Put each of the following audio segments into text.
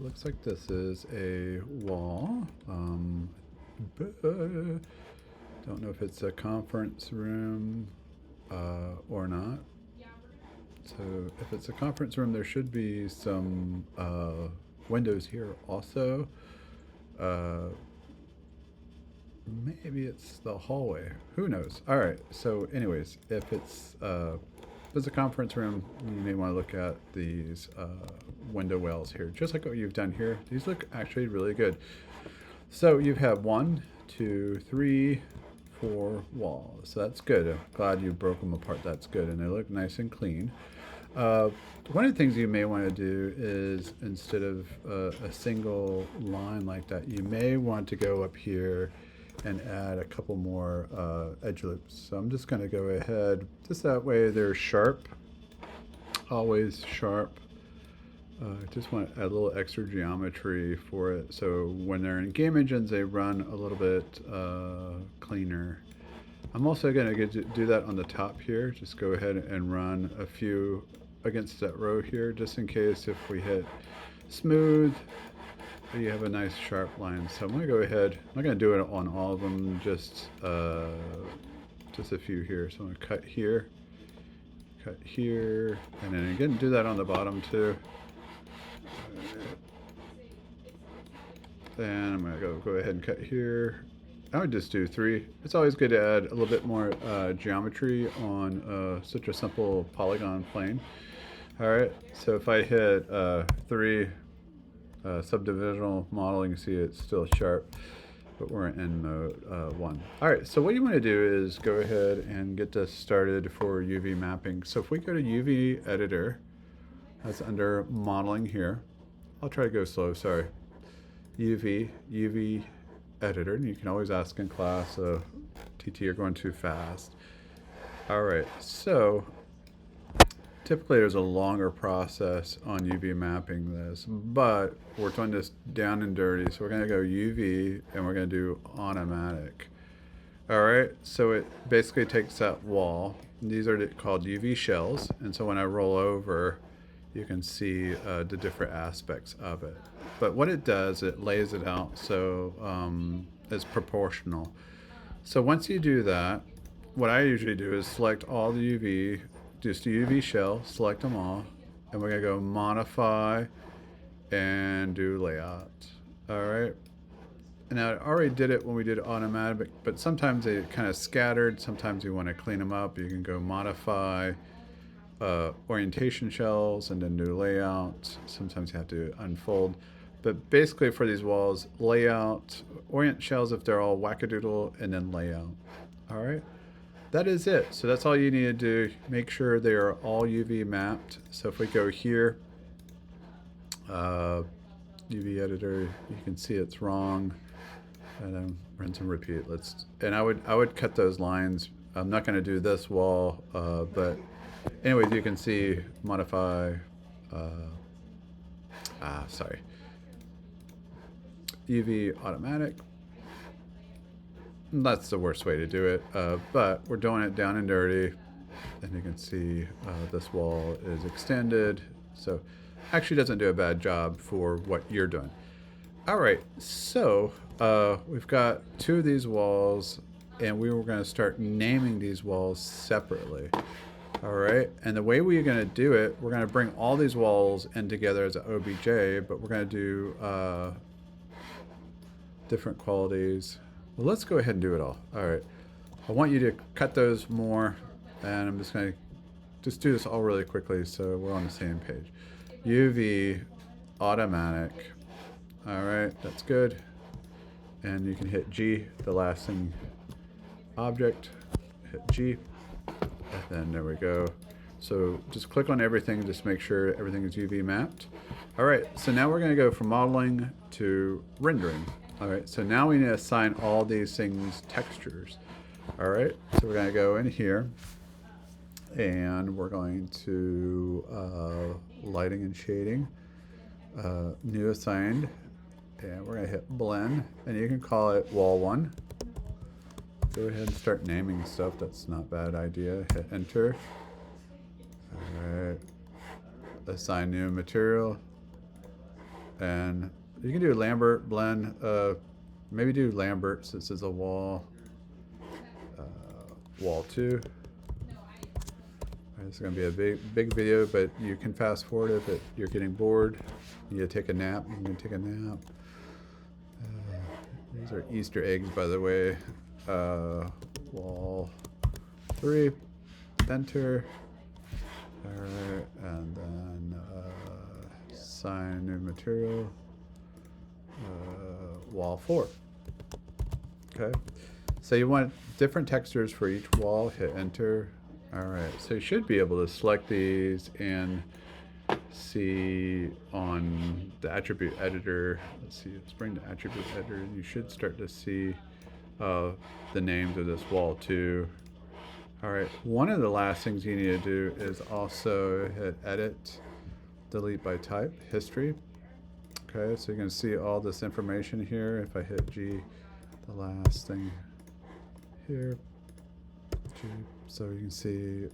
Looks like this is a wall. Don't know if it's a conference room or not. So if it's a conference room, there should be some windows here also. Uh, Maybe it's the hallway. Who knows? All right. So, anyways, if it's a conference room, you may want to look at these window wells here, just like what you've done here. These look actually really good. So you have one, two, three, four walls. So that's good. I'm glad you broke them apart. That's good, and they look nice and clean. Uh, One of the things you may want to do is instead of a single line like that, you may want to go up here and add a couple more edge loops. So I'm just going to go ahead, just that way they're sharp, always sharp. Just want to add a little extra geometry for it. So when they're in game engines, they run a little bit cleaner. I'm also going to do that on the top here. Just go ahead and run a few against that row here, just in case if we hit smooth, you have a nice sharp line. So I'm going to go ahead. I'm not going to do it on all of them, just a few here. So I'm going to cut here, and then again do that on the bottom too. Then I'm going to go ahead and cut here. I would just do three. It's always good to add a little bit more geometry on such a simple polygon plane. All right, so if I hit three subdivisional model, you can see it's still sharp, but we're in mode one. All right, so what you want to do is go ahead and get this started for UV mapping. So if we go to UV editor, that's under modeling here. I'll try to go slow, sorry. UV editor, and you can always ask in class, TT, you're going too fast. All right, so typically there's a longer process on UV mapping this, but we're doing this down and dirty. So we're gonna go UV and we're gonna do automatic. All right, so it basically takes that wall. These are called UV shells. And so when I roll over, you can see the different aspects of it. But what it does, it lays it out so it's proportional. So once you do that, what I usually do is select all the UV, just a UV shell, select them all, and we're gonna go modify and do layout. All right. And I already did it when we did automatic, but sometimes they kind of scattered. Sometimes you want to clean them up. You can go modify orientation shells and then do layout. Sometimes you have to unfold. But basically for these walls, layout, orient shells if they're all wackadoodle, and then layout. All right, that is it. So that's all you need to do. Make sure they are all UV mapped. So if we go here, UV editor, you can see it's wrong. And then rinse and repeat. I would cut those lines. I'm not going to do this wall, but anyways, you can see modify. Sorry. UV automatic. That's the worst way to do it, but we're doing it down and dirty, and you can see this wall is extended. So actually doesn't do a bad job for what you're doing. All right, so we've got two of these walls, and we were going to start naming these walls separately. All right, and the way we're going to do it, we're going to bring all these walls in together as an OBJ, but we're going to do different qualities. Well, let's go ahead and do it all. All right, I want you to cut those more, and I'm just going to do this all really quickly so we're on the same page. UV automatic. All right, that's good. And you can hit G, the last thing, object, hit G, and then there we go. So just click on everything, just make sure everything is UV mapped. All right, so now we're gonna go from modeling to rendering. All right, so now we need to assign all these things textures. All right, so we're gonna go in here, and we're going to lighting and shading, new assigned, and we're gonna hit blend, and you can call it wall one. Go ahead and start naming stuff. That's not a bad idea. Hit enter. All right. Assign new material. And you can do Lambert blend. Maybe do Lambert since it's a wall. Wall 2. This is going to be a big video, but you can fast forward if you're getting bored. You take a nap. You can take a nap. These are Easter eggs, by the way. Wall 3. Enter. All right, and then assign new material. Wall 4. Okay. So you want different textures for each wall. Hit enter. All right, so you should be able to select these and see on the attribute editor. Let's see, let's bring the attribute editor, and you should start to see the names of this wall too. All right, one of the last things you need to do is also hit edit, delete by type, history. Okay, so you can see all this information here. If I hit G, the last thing here, G. So you can see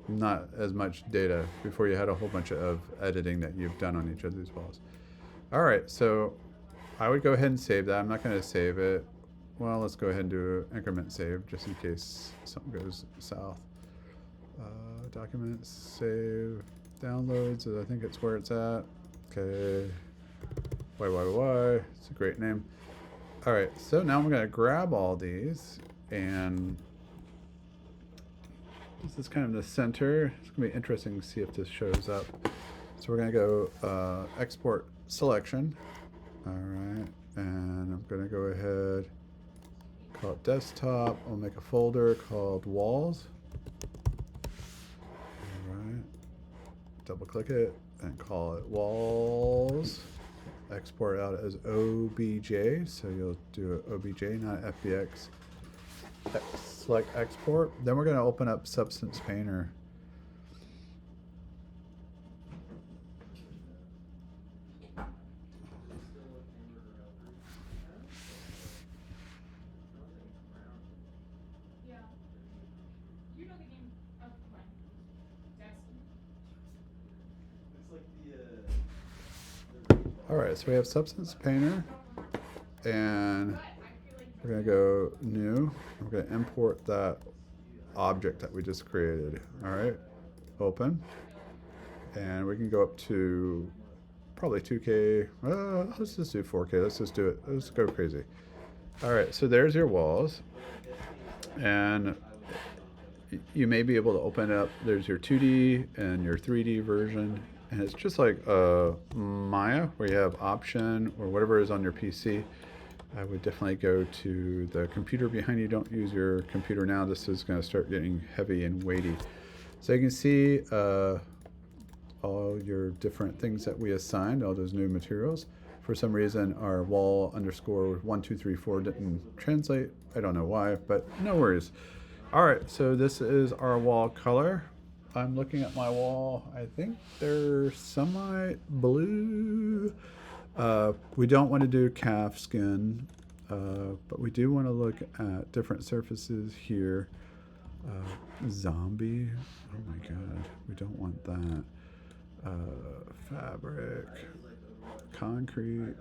not as much data. Before you had a whole bunch of editing that you've done on each of these walls. All right, so I would go ahead and save that. I'm not going to save it. Well, let's go ahead and do increment save just in case something goes south. Documents, save, downloads, I think it's where it's at. Okay, YYY, it's a great name. All right, so now I'm going to grab all these, and this is kind of the center. It's going to be interesting to see if this shows up. So we're going to go export selection. All right, and I'm going to go ahead, call it desktop. I'll make a folder called walls. All right, double click it and call it walls. Export out as OBJ, so you'll do OBJ, not FBX. Select export. Then we're going to open up Substance Painter. All right, so we have Substance Painter, and we're going to go new. We're going to import that object that we just created. All right, open, and we can go up to probably 2K. Let's just do 4K. Let's just do it. Let's go crazy. All right, so there's your walls, and you may be able to open it up. There's your 2D and your 3D version. And it's just like Maya, where you have option or whatever is on your PC. I would definitely go to the computer behind you. Don't use your computer now. This is going to start getting heavy and weighty. So you can see all your different things that we assigned, all those new materials. For some reason, our wall underscore 1234 didn't translate. I don't know why, but no worries. All right, so this is our wall color. I'm looking at my wall. I think they're semi-blue. We don't want to do calf skin, but we do want to look at different surfaces here. Zombie. Oh my God, we don't want that. Fabric. Concrete.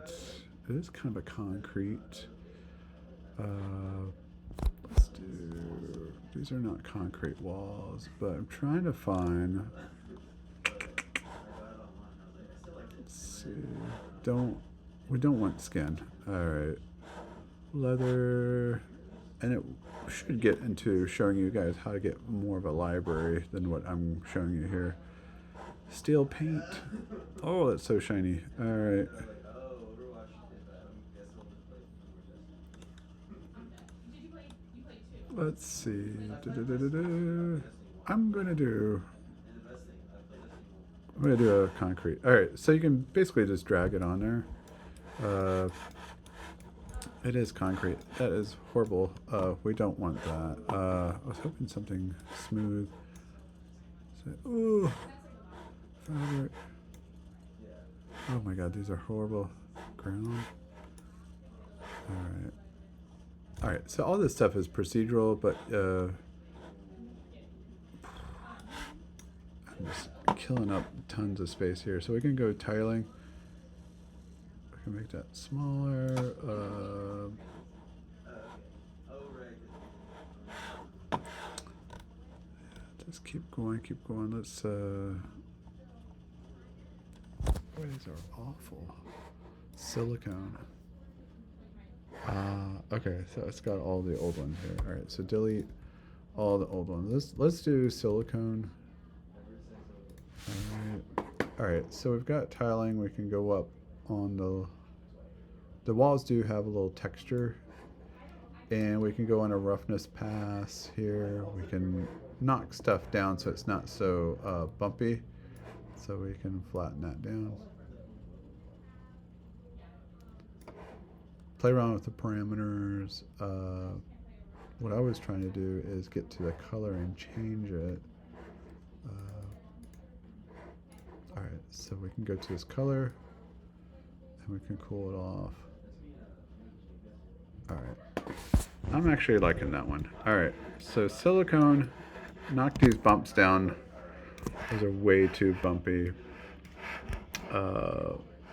It is kind of a concrete. Let's do, these are not concrete walls, but I'm trying to find, let's see, we don't want skin. All right, leather, and it should get into showing you guys how to get more of a library than what I'm showing you here. Steel paint. Oh, that's so shiny. All right. Let's see. I'm gonna do a concrete. All right, so you can basically just drag it on there. It is concrete. That is horrible. We don't want that. I was hoping something smooth. So, ooh, fabric. Oh my God, these are horrible. Ground. All right. All right, so all this stuff is procedural, but I'm just killing up tons of space here. So we can go tiling, can make that smaller. Just keep going, keep going. Let's. Boy, these are awful. Silicone. Okay, so it's got all the old ones here. All right, so delete all the old ones. Let's do silicone. All right. So we've got tiling. We can go up on the walls do have a little texture, and we can go on a roughness pass here. We can knock stuff down so it's not so bumpy. So we can flatten that down. Play around with the parameters. What I was trying to do is get to the color and change it. All right, so we can go to this color and we can cool it off. All right, I'm actually liking that one. All right, so silicone, knock these bumps down. Those are way too bumpy.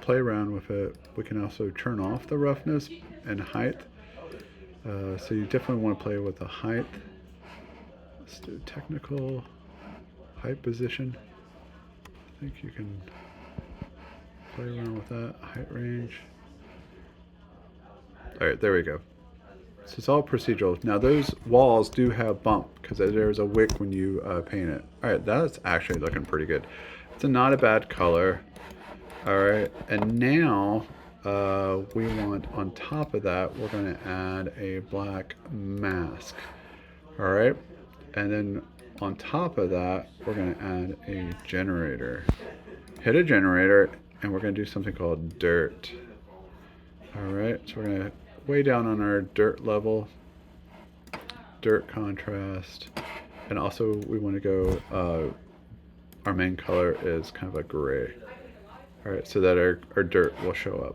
Play around with it. We can also turn off the roughness and height. So you definitely want to play with the height. Let's do technical height position. I think you can play around with that height range. All right, there we go. So it's all procedural. Now those walls do have bump because there's a wick when you paint it. All right, that's actually looking pretty good. It's not a bad color. All right, and now we want on top of that, we're going to add a black mask. All right, and then on top of that, we're going to add a generator. Hit a generator, and we're going to do something called dirt. All right, so we're going to way down on our dirt level, dirt contrast, and also we want to go, our main color is kind of a gray. All right, so that our dirt will show up.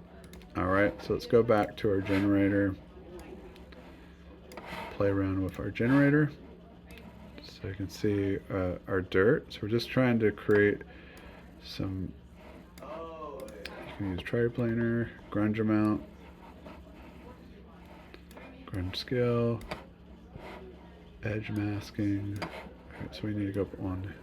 All right, so let's go back to our generator, play around with our generator. So you can see our dirt. So we're just trying to create some, you can use triplanar, grunge amount, grunge scale, edge masking. All right, so we need to go up on